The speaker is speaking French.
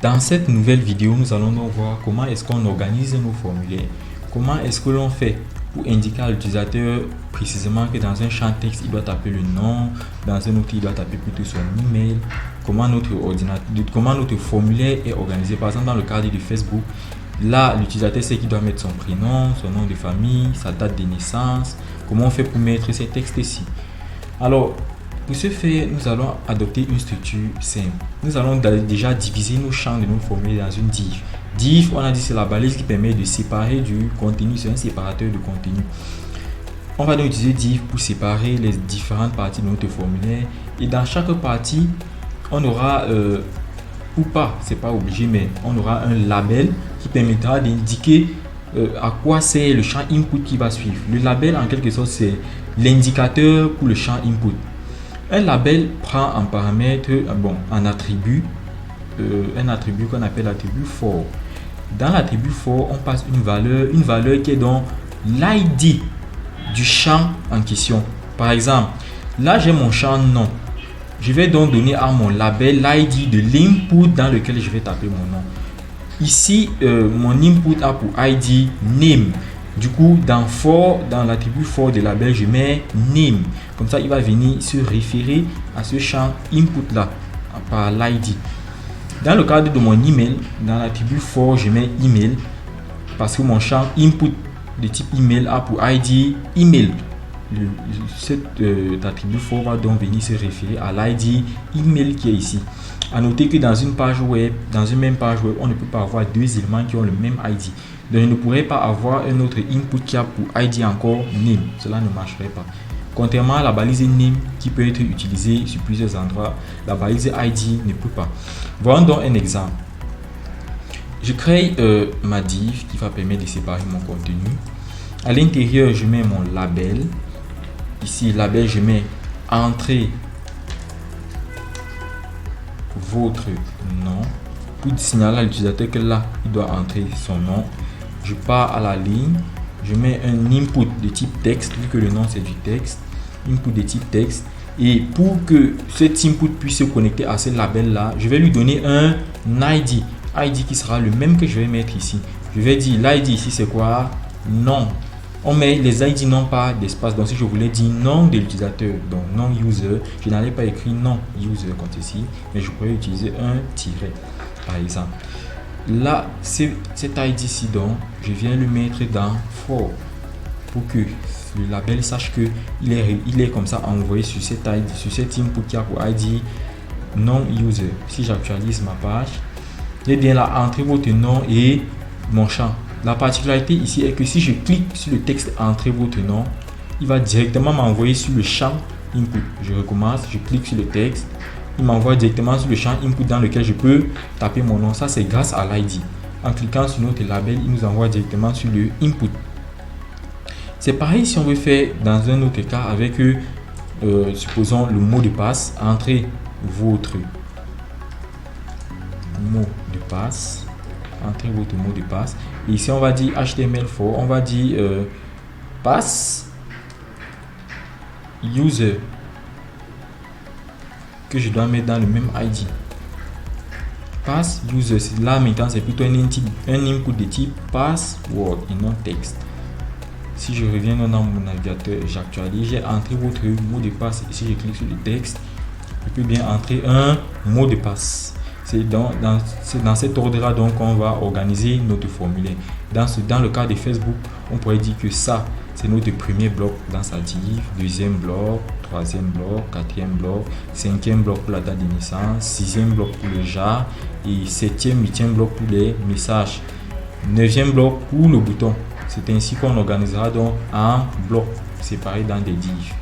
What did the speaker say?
Dans cette nouvelle vidéo, nous allons donc voir comment est-ce qu'on organise nos formulaires. Comment est-ce que l'on fait pour indiquer à l'utilisateur précisément que dans un champ texte, il doit taper le nom, dans un autre, il doit taper plutôt son email. Comment notre formulaire est organisé. Par exemple, dans le cadre de Facebook, là, l'utilisateur sait qu'il doit mettre son prénom, son nom de famille, sa date de naissance. Comment on fait pour mettre ces textes-ci? Alors, pour ce faire, nous allons adopter une structure simple. Nous allons déjà diviser nos champs de nos formulaires dans une div. Div, on a dit, c'est la balise qui permet de séparer du contenu, c'est un séparateur de contenu. On va donc utiliser div pour séparer les différentes parties de notre formulaire. Et dans chaque partie, on aura, ou pas, c'est pas obligé, mais on aura un label qui permettra d'indiquer à quoi c'est le champ input qui va suivre. Le label, en quelque sorte, c'est l'indicateur pour le champ input. Un label prend en paramètre, en attribut, un attribut qu'on appelle attribut for. Dans l'attribut for, on passe une valeur qui est donc l'ID du champ en question. Par exemple, là j'ai mon champ nom. Je vais donc donner à mon label l'ID de l'input dans lequel je vais taper mon nom. Ici, mon input a pour ID name. Du coup, dans l'attribut for de label, je mets name. Comme ça, il va venir se référer à ce champ input là par l'ID. Dans le cadre de mon email, dans l'attribut for, je mets email parce que mon champ input de type email a pour ID email. Cet attribut for va donc venir se référer à l'ID email qui est ici. À noter que dans une page web, dans une même page web, on ne peut pas avoir deux éléments qui ont le même ID. Donc, je ne pourrais pas avoir un autre input qui a pour ID encore name. Cela ne marcherait pas. Contrairement à la balise name qui peut être utilisée sur plusieurs endroits, la balise ID ne peut pas. Voyons donc un exemple. Je crée ma div qui va permettre de séparer mon contenu. À l'intérieur, je mets mon label. Ici, label, je mets entrée votre nom pour signaler à l'utilisateur que là, il doit entrer son nom. Je pars à la ligne, je mets un input de type texte, vu que le nom c'est du texte, input de type texte. Et pour que cet input puisse se connecter à ce label là, je vais lui donner un ID. ID qui sera le même que je vais mettre ici. Je vais dire l'ID ici c'est quoi? Nom. On met les ID non pas d'espace. Donc si je voulais dire nom de l'utilisateur, donc non user, je n'allais pas écrire non user comme ceci, mais je pourrais utiliser un tiret par exemple. Là, cet ID ici, donc, je viens le mettre dans for pour que le label sache que il est comme ça envoyé sur cet ID, sur cet input qui a pour ID non user. Si j'actualise ma page, j'ai bien là entrer votre nom et mon champ. La particularité ici est que si je clique sur le texte entrer votre nom, il va directement m'envoyer sur le champ input. Je recommence, je clique sur le texte. Il m'envoie directement sur le champ input dans lequel je peux taper mon nom. Ça, c'est grâce à l'ID. En cliquant sur notre label, il nous envoie directement sur le input. C'est pareil si on veut faire dans un autre cas avec, supposons, le mot de passe. Entrez votre mot de passe. Entrez votre mot de passe. Et ici, on va dire HTML4. On va dire passe user, que je dois mettre dans le même ID. Pass user, là maintenant c'est plutôt un input de type password et non texte. Si je reviens dans mon navigateur, j'actualise, j'ai entré votre mot de passe. Si je clique sur le texte, je peux bien entrer un mot de passe. C'est dans cet ordre-là donc on va organiser notre formulaire. Dans le cas de Facebook, on pourrait dire que ça, c'est notre premier bloc dans sa div, deuxième bloc, troisième bloc, quatrième bloc, cinquième bloc pour la date de naissance, sixième bloc pour le jar et septième, huitième bloc pour les messages, neuvième bloc pour le bouton. C'est ainsi qu'on organisera donc en blocs séparés dans des divs.